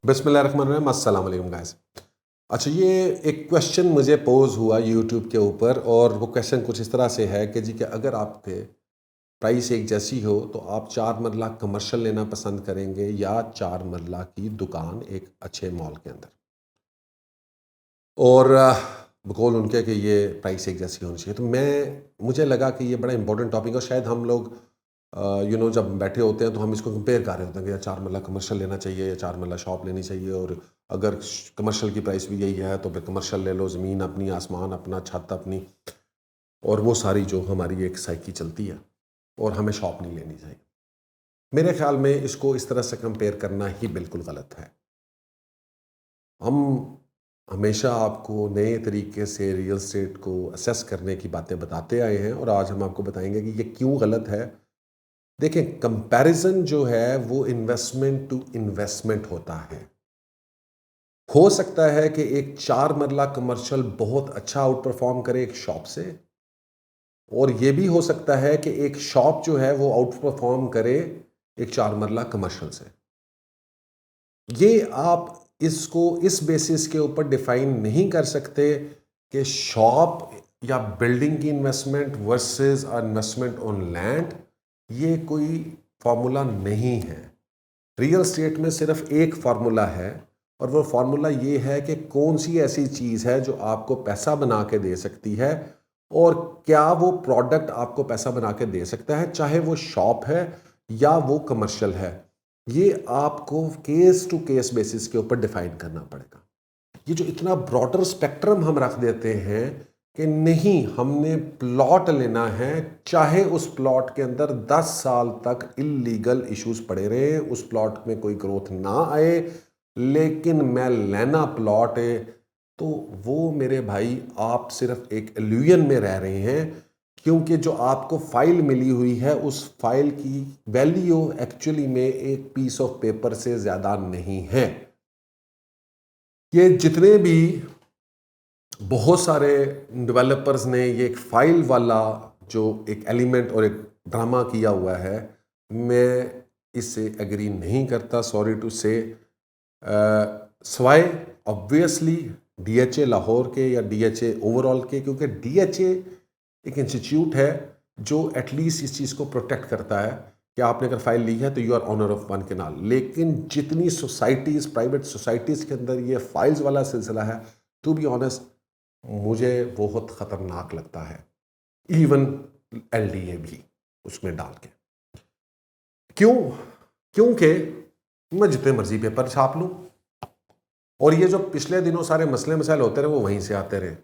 बिस्मिल्लाहिर्रहमानिर्रहीम, अस्सलाम वालेकुम गाइस। अच्छा, ये एक क्वेश्चन मुझे पोज हुआ यूट्यूब के ऊपर, और वो क्वेश्चन कुछ इस तरह से है कि जी कि अगर आपके प्राइस एक जैसी हो तो आप 4 मरला कमर्शियल लेना पसंद करेंगे या 4 मरला की दुकान एक अच्छे मॉल के अंदर। और बकौल उनके कि ये प्राइस एक जैसी होनी चाहिए, तो मुझे लगा कि ये बड़ा इंपॉर्टेंट टॉपिक है। और शायद हम लोग जब बैठे होते हैं तो हम इसको कंपेयर कर रहे होते हैं कि यार 4 मरला कमर्शियल लेना चाहिए या 4 मरला शॉप लेनी चाहिए, और अगर कमर्शियल की प्राइस भी यही है तो फिर कमर्शियल ले लो, ज़मीन अपनी, आसमान अपना, छत अपनी, और वो सारी जो हमारी एक साइकी चलती है, और हमें शॉप नहीं लेनी चाहिए। मेरे ख्याल में इसको इस तरह से कंपेयर करना ही बिल्कुल गलत है। हम हमेशा आपको नए तरीके से रियल एस्टेट को असेस करने की बातें बताते आए हैं, और आज हम आपको बताएंगे कि ये क्यों गलत है। देखें, कंपैरिजन जो है वो इन्वेस्टमेंट टू इन्वेस्टमेंट होता है। हो सकता है कि एक 4 मरला कमर्शियल बहुत अच्छा आउट परफॉर्म करे एक शॉप से, और ये भी हो सकता है कि एक शॉप जो है वो आउट परफॉर्म करे एक 4 मरला कमर्शियल से। ये आप इसको इस बेसिस के ऊपर डिफाइन नहीं कर सकते कि शॉप या बिल्डिंग की investment versus investment on land. ये कोई फॉर्मूला नहीं है। रियल स्टेट में सिर्फ एक फार्मूला है, और वो फार्मूला ये है कि कौन सी ऐसी चीज़ है जो आपको पैसा बना के दे सकती है, और क्या वो प्रोडक्ट आपको पैसा बना के दे सकता है, चाहे वो शॉप है या वो कमर्शियल है। ये आपको केस टू केस बेसिस के ऊपर डिफाइन करना पड़ेगा। ये जो इतना ब्रॉडर स्पेक्ट्रम हम रख देते हैं कि नहीं, हमने प्लॉट लेना है, चाहे उस प्लॉट के अंदर 10 साल तक इलीगल इश्यूज पड़े रहे, उस प्लॉट में कोई ग्रोथ ना आए, लेकिन मैं लेना प्लॉट है, तो वो मेरे भाई आप सिर्फ एक इल्यूजन में रह रहे हैं। क्योंकि जो आपको फाइल मिली हुई है उस फाइल की वैल्यू एक्चुअली में एक पीस ऑफ पेपर से ज्यादा नहीं है। ये जितने भी बहुत सारे डेवलपर्स ने ये एक फाइल वाला जो एक एलिमेंट और एक ड्रामा किया हुआ है, मैं इससे एग्री नहीं करता, सॉरी टू से। सवाए ऑब्वियसली डीएचए लाहौर के या डीएचए ओवरऑल के, क्योंकि डीएचए एक इंस्टीट्यूट है जो एटलीस्ट इस चीज़ को प्रोटेक्ट करता है कि आपने अगर फाइल ली है तो you are honour of one canal. लेकिन जितनी सोसाइटीज़, प्राइवेट सोसाइटीज़ के अंदर ये फाइल्स वाला सिलसिला है, टू बी ऑनेस्ट मुझे बहुत ख़तरनाक लगता है। इवन एलडीए भी उसमें डाल के। क्यों? क्योंकि मैं जितने मर्जी पेपर छाप लूँ, और ये जो पिछले दिनों सारे मसले मसाइल होते रहे वो वहीं से आते रहे,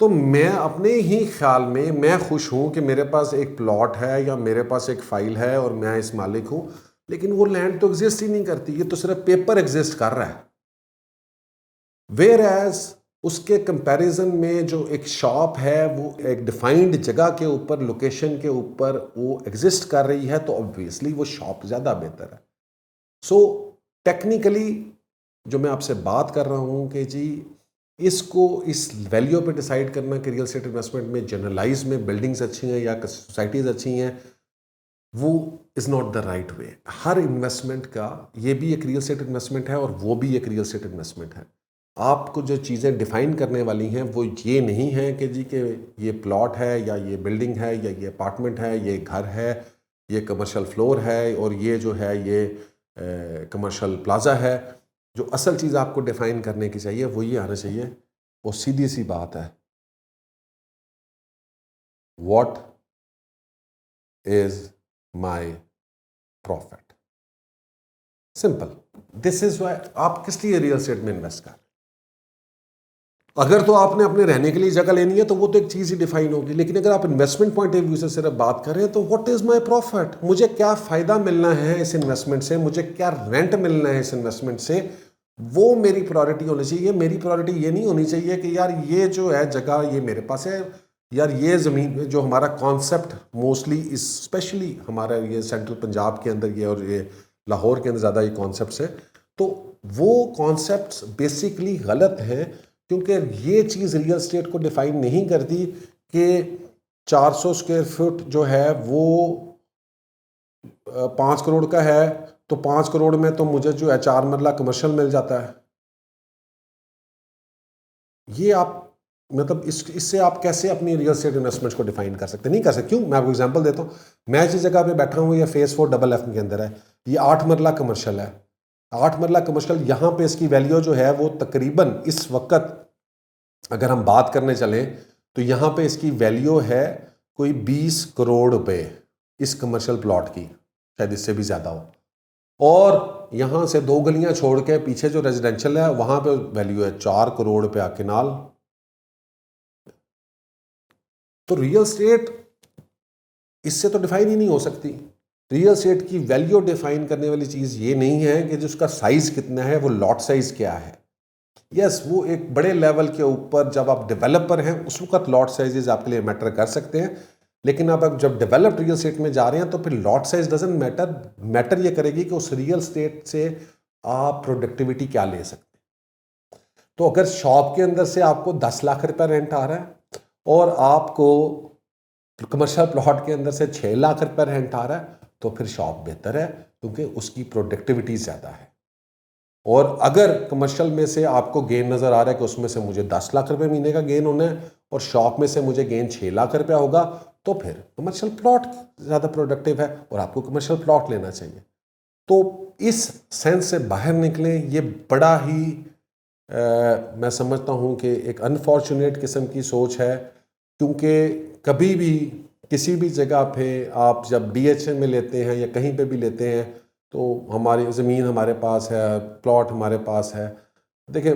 तो मैं अपने ही ख्याल में मैं खुश हूँ कि मेरे पास एक प्लॉट है या मेरे पास एक फाइल है और मैं इस मालिक हूँ, लेकिन वो लैंड तो एग्जिस्ट ही नहीं करती, ये तो सिर्फ पेपर एग्जिस्ट कर रहा है। वेयर एज उसके कंपैरिजन में जो एक शॉप है वो एक डिफाइंड जगह के ऊपर, लोकेशन के ऊपर वो एग्जिस्ट कर रही है, तो ऑब्वियसली वो शॉप ज़्यादा बेहतर है। सो टेक्निकली जो मैं आपसे बात कर रहा हूँ कि जी इसको इस वैल्यू पे डिसाइड करना कि रियल एस्टेट इन्वेस्टमेंट में जनरलाइज में बिल्डिंग्स अच्छी हैं या सोसाइटीज़ अच्छी हैं, वो is not the right way. Her investment का, ये भी एक रियल एस्टेट इन्वेस्टमेंट है और वो भी एक रियल एस्टेट इन्वेस्टमेंट है। आपको जो चीज़ें डिफाइन करने वाली हैं वो ये नहीं है कि जी कि ये प्लॉट है या ये बिल्डिंग है या ये अपार्टमेंट है, ये घर है, ये कमर्शियल फ्लोर है, और ये जो है ये कमर्शियल प्लाजा है। जो असल चीज़ आपको डिफाइन करने की चाहिए वो ये आना चाहिए, वो सीधी सी बात है, what is my profit. Simple. This is why आप किस लिए रियल एस्टेट में इन्वेस्ट कर। अगर तो आपने अपने रहने के लिए जगह लेनी है तो वो तो एक चीज़ ही डिफाइन होगी, लेकिन अगर आप इन्वेस्टमेंट पॉइंट ऑफ व्यू से सिर्फ बात करें तो व्हाट इज़ माय प्रॉफिट, मुझे क्या फ़ायदा मिलना है इस इन्वेस्टमेंट से, मुझे क्या रेंट मिलना है इस इन्वेस्टमेंट से, वो मेरी प्रायोरिटी होनी चाहिए। मेरी प्रायोरिटी ये नहीं होनी चाहिए कि यार ये जो है जगह ये मेरे पास है, यार ये ज़मीन, जो हमारा कॉन्सेप्ट मोस्टली स्पेशली हमारा ये सेंट्रल पंजाब के अंदर ये और ये लाहौर के अंदर ज़्यादा ये कॉन्सेप्ट है, तो वो कॉन्सेप्ट बेसिकली गलत हैं। क्योंकि ये चीज़ रियल स्टेट को डिफाइन नहीं करती कि 400 स्क्वायर फुट जो है वो 5 करोड़ का है, तो 5 करोड़ में तो मुझे जो है 4 मरला कमर्शियल मिल जाता है। ये आप मतलब इससे आप कैसे अपनी रियल एस्टेट इन्वेस्टमेंट्स को डिफाइन कर सकते हैं? नहीं कर सकते। क्यों? मैं आपको एग्जांपल देता हूँ। मैं जिस जगह पे बैठा हूँ ये फेज 4 डबल एफ के अंदर है, ये 8 मरला कमर्शियल है। 8 मरला कमर्शियल, यहाँ पे इसकी वैल्यू जो है वो तकरीबन इस वक्त अगर हम बात करने चलें तो यहाँ पे इसकी वैल्यू है कोई 20 करोड़ रुपए इस कमर्शियल प्लॉट की, शायद इससे भी ज़्यादा हो। और यहाँ से 2 गलियां छोड़ के पीछे जो रेजिडेंशियल है वहाँ पे वैल्यू है 4 करोड़ रुपया किनाल। तो रियल स्टेट इससे तो डिफाइन ही नहीं हो सकती। रियल स्टेट की वैल्यू डिफाइन करने वाली चीज़ ये नहीं है कि जिसका साइज़ कितना है, वो लॉट साइज़ क्या है। यस, वो एक बड़े लेवल के ऊपर जब आप डेवलपर हैं उस वक्त लॉट साइजेस आपके लिए मैटर कर सकते हैं, लेकिन अब जब डेवलप्ड रियल स्टेट में जा रहे हैं तो फिर लॉट साइज डजंट मैटर ये करेगी कि उस रियल स्टेट से आप प्रोडक्टिविटी क्या ले सकते हैं। तो अगर शॉप के अंदर से आपको 10 लाख रुपया रेंट आ रहा है और आपको कमर्शियल प्लॉट के अंदर से 6 लाख रुपया रेंट आ रहा है तो फिर शॉप बेहतर है, क्योंकि उसकी प्रोडक्टिविटी ज़्यादा है। और अगर कमर्शियल में से आपको गेन नज़र आ रहा है कि उसमें से मुझे 10 लाख रुपए महीने का गेन होना है और शॉप में से मुझे गेन 6 लाख रुपया होगा, तो फिर कमर्शियल प्लॉट ज़्यादा प्रोडक्टिव है और आपको कमर्शियल प्लॉट लेना चाहिए। तो इस सेंस से बाहर निकलें, ये बड़ा ही मैं समझता हूँ कि एक अनफॉर्चुनेट किस्म की सोच है, क्योंकि कभी भी किसी भी जगह पे आप जब DHA में लेते हैं या कहीं पे भी लेते हैं तो हमारी ज़मीन हमारे पास है, प्लॉट हमारे पास है। देखिए,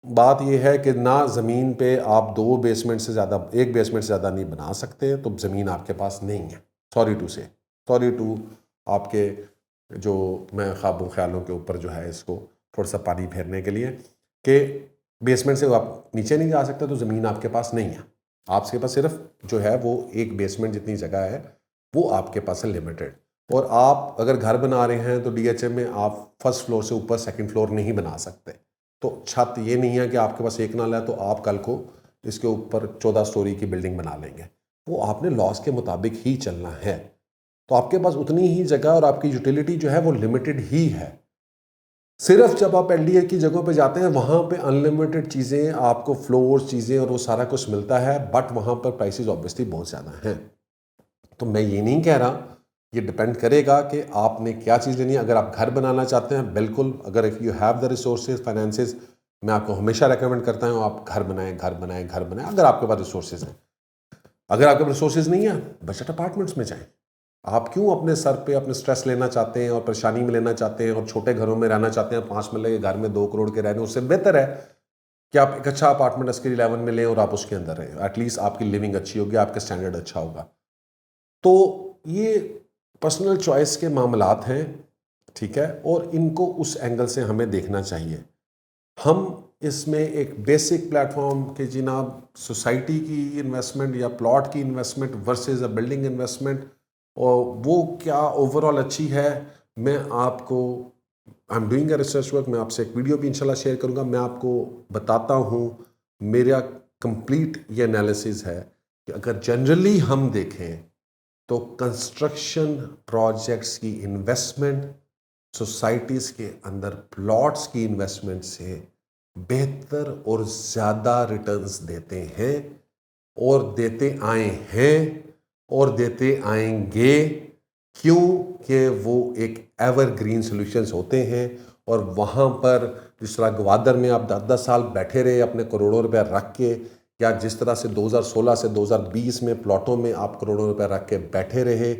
बात यह है कि ना ज़मीन पे आप 2 बेसमेंट से ज़्यादा, 1 बेसमेंट से ज़्यादा नहीं बना सकते, तो ज़मीन आपके पास नहीं है। सॉरी टू आपके जो मैं ख्वाबों ख्यालों के ऊपर जो है इसको थोड़ा सा पानी फेरने के लिए, कि बेसमेंट से आप नीचे नहीं जा सकते, तो ज़मीन आपके पास नहीं है। आपके पास सिर्फ जो है वो 1 बेसमेंट जितनी जगह है वो आपके पास है, लिमिटेड। और आप अगर घर बना रहे हैं तो DHA में आप फर्स्ट फ्लोर से ऊपर सेकंड फ्लोर नहीं बना सकते। तो छत ये नहीं है कि आपके पास एक नाला है तो आप कल को इसके ऊपर 14 स्टोरी की बिल्डिंग बना लेंगे। वो आपने लॉस के मुताबिक ही चलना है। तो आपके पास उतनी ही जगह और आपकी यूटिलिटी जो है वो लिमिटेड ही है। सिर्फ जब आप LDA की जगहों पे जाते हैं वहाँ पे अनलिमिटेड चीज़ें, आपको फ्लोर्स, चीज़ें और वो सारा कुछ मिलता है, बट वहाँ पर प्राइसेस ऑब्वियसली बहुत ज़्यादा हैं। तो मैं ये नहीं कह रहा, ये डिपेंड करेगा कि आपने क्या चीज़ लेनी है। अगर आप घर बनाना चाहते हैं, बिल्कुल, अगर if you have the resources, finances, मैं आपको हमेशा रेकमेंड करता हूँ आप घर बनाएं, अगर आपके पास रिसोर्सेज हैं। अगर आपके पास रिसोर्सेज नहीं है, बजट अपार्टमेंट्स में जाएं। आप क्यों अपने सर पे अपने स्ट्रेस लेना चाहते हैं और परेशानी में लेना चाहते हैं और छोटे घरों में रहना चाहते हैं? 5 मरले के घर में 2 करोड़ के रहने, उससे बेहतर है कि आप एक अच्छा अपार्टमेंट स्केल 11 में लें और आप उसके अंदर रहें। एटलीस्ट आपकी लिविंग अच्छी होगी, आपका स्टैंडर्ड अच्छा होगा। तो ये पर्सनल चॉइस के मामलात हैं, ठीक है, और इनको उस एंगल से हमें देखना चाहिए। हम इसमें एक बेसिक प्लेटफॉर्म के जनाब सोसाइटी की इन्वेस्टमेंट या प्लॉट की इन्वेस्टमेंट वर्सेस अ बिल्डिंग इन्वेस्टमेंट, और वो क्या ओवरऑल अच्छी है, मैं आपको, I am doing a research work, मैं आपसे एक वीडियो भी इंशाल्लाह शेयर करूंगा। मैं आपको बताता हूँ, मेरा कंप्लीट ये एनालिसिस है कि अगर जनरली हम देखें तो कंस्ट्रक्शन प्रोजेक्ट्स की इन्वेस्टमेंट सोसाइटीज़ के अंदर प्लॉट्स की इन्वेस्टमेंट से बेहतर और ज़्यादा रिटर्न्स देते हैं, और देते आए हैं और देते आएंगे, क्योंकि वो एक एवरग्रीन सॉल्यूशंस होते हैं। और वहाँ पर जिस तरह ग्वादर में आप 10-10 साल बैठे रहे अपने करोड़ों रुपया रख के, या जिस तरह से 2016 से 2020 में प्लॉटों में आप करोड़ों रुपया रख के बैठे रहे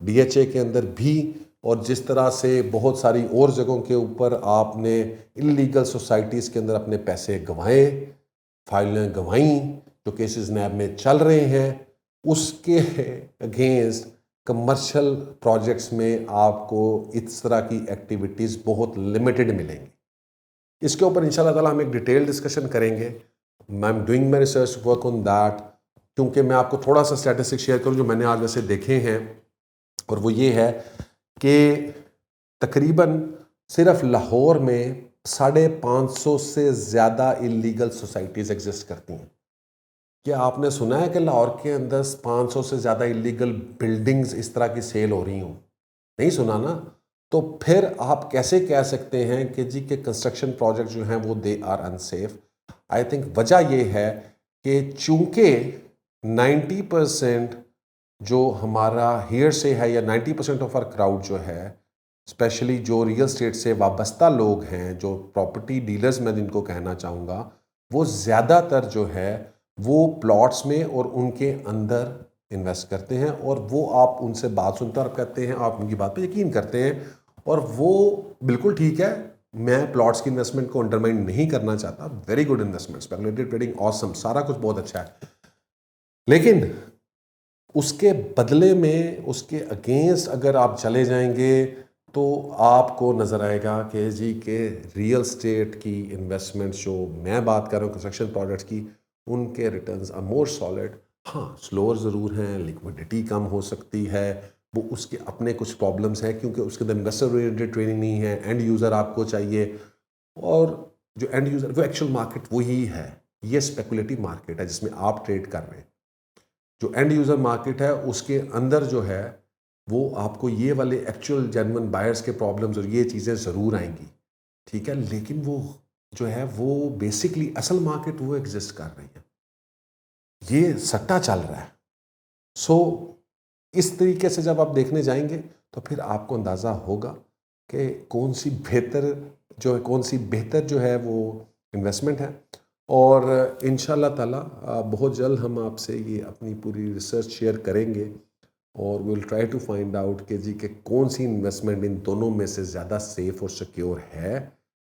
DHA के अंदर भी, और जिस तरह से बहुत सारी और जगहों के ऊपर आपने इलीगल सोसाइटीज़ के अंदर अपने पैसे गंवाए, फाइलें गंवाई, जो केसेस नैब में चल रहे हैं, उसके अगेंस्ट कमर्शियल प्रोजेक्ट्स में आपको इस तरह की एक्टिविटीज़ बहुत लिमिटेड मिलेंगी। इसके ऊपर इंशाल्लाह ताला हम एक डिटेल डिस्कशन करेंगे। I am doing my research work on that, क्योंकि मैं आपको थोड़ा सा स्टैटिस्टिक्स शेयर करूँ जो मैंने आज वैसे देखे हैं, और वो ये है कि तकरीबन सिर्फ लाहौर में 550 से ज़्यादा इलीगल सोसाइटीज़ एग्जिस्ट करती हैं। क्या आपने सुना है कि लाहौर के अंदर 500 से ज़्यादा इलीगल बिल्डिंग्स इस तरह की सेल हो रही हूँ? नहीं सुना ना। तो फिर आप कैसे कह सकते हैं कि जी के कंस्ट्रक्शन प्रोजेक्ट जो हैं वो they are unsafe? I think वजह ये है कि चूंकि 90% जो हमारा हियर से है या 90% ऑफ आर क्राउड जो है, स्पेशली जो रियल स्टेट से वाबस्ता लोग हैं, जो प्रॉपर्टी डीलर्स मैं जिनको कहना चाहूँगा, वो ज़्यादातर जो है वो प्लॉट्स में और उनके अंदर इन्वेस्ट करते हैं, और वो आप उनसे बात सुनते हैं और आप कहते हैं, आप उनकी बात पे यकीन करते हैं, और वो बिल्कुल ठीक है। मैं प्लॉट्स की इन्वेस्टमेंट को अंडरमाइन नहीं करना चाहता, very good investment, speculative trading awesome, सारा कुछ बहुत अच्छा है, लेकिन उसके बदले में उसके अगेंस्ट अगर आप चले जाएंगे तो आपको नज़र आएगा कि जी के रियल स्टेट की इन्वेस्टमेंट जो मैं बात कर रहा हूँ कंस्ट्रक्शन प्रोजेक्ट्स की, उनके रिटर्न्स आर मोर सॉलिड। हाँ, स्लोअर ज़रूर हैं, लिक्विडिटी कम हो सकती है, वो उसके अपने कुछ प्रॉब्लम्स हैं क्योंकि उसके अंदर इन्वेस्टर ओरिएंटेड ट्रेनिंग नहीं है, एंड यूज़र आपको चाहिए, और जो एंड यूज़र वो एक्चुअल मार्केट वही है, ये स्पेकुलेटिव मार्केट है जिसमें आप ट्रेड कर रहे हैं। जो एंड यूज़र मार्केट है उसके अंदर जो है वो आपको ये वाले एक्चुअल जेन्युइन बायर्स के प्रॉब्लम्स और ये चीज़ें ज़रूर आएंगी, ठीक है, लेकिन वो जो है वो बेसिकली असल मार्केट वो एग्जिस्ट कर रही है, ये सट्टा चल रहा है। सो इस तरीके से जब आप देखने जाएंगे तो फिर आपको अंदाज़ा होगा कि कौन सी बेहतर कौन सी बेहतर जो है वो इन्वेस्टमेंट है। और इंशाल्लाह ताला बहुत जल्द हम आपसे ये अपनी पूरी रिसर्च शेयर करेंगे, और will try to find out कि जी के कौन सी इन्वेस्टमेंट इन दोनों में से ज़्यादा सेफ और सिक्योर है।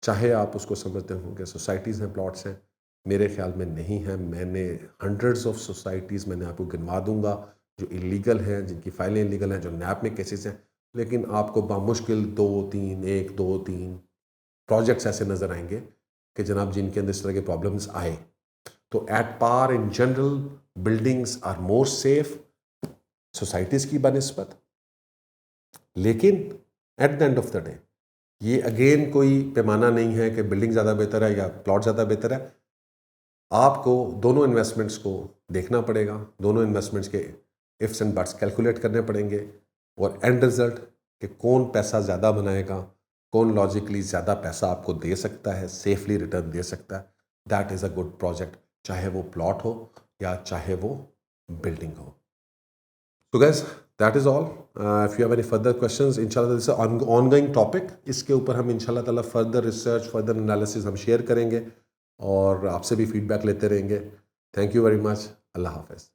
चाहे आप उसको समझते होंगे सोसाइटीज़ हैं, प्लॉट्स हैं, मेरे ख्याल में नहीं है। मैंने हंड्रेड्स ऑफ सोसाइटीज़ मैंने आपको गिनवा दूंगा जो इलीगल हैं, जिनकी फाइलें इलीगल हैं, जो नैप में केसेस हैं, लेकिन आपको बामुश्किल 2-3 प्रोजेक्ट्स ऐसे नज़र आएंगे कि जनाब जिनके अंदर इस तरह के प्रॉब्लम्स आए। तो at par in general buildings are more safe societies की बनिस्बत, लेकिन at the end of the day ये अगेन कोई पैमाना नहीं है कि बिल्डिंग ज़्यादा बेहतर है या प्लॉट ज़्यादा बेहतर है। आपको दोनों इन्वेस्टमेंट्स को देखना पड़ेगा, दोनों इन्वेस्टमेंट्स के इफ्स एंड बट्स कैलकुलेट करने पड़ेंगे, और एंड रिजल्ट कि कौन पैसा ज़्यादा बनाएगा, कौन लॉजिकली ज़्यादा पैसा आपको दे सकता है, सेफली रिटर्न दे सकता है, that is a good project, चाहे वो प्लॉट हो या चाहे वो बिल्डिंग हो। So guys, that is all. If you have any further questions, inshallah this is an ongoing topic. इसके ऊपर हम इंशाल्लाह ताला फर्दर रिसर्च, फर्दर एनालिसिस हम शेयर करेंगे और आपसे भी फीडबैक लेते रहेंगे। Thank you very much. अल्लाह हाफिज़।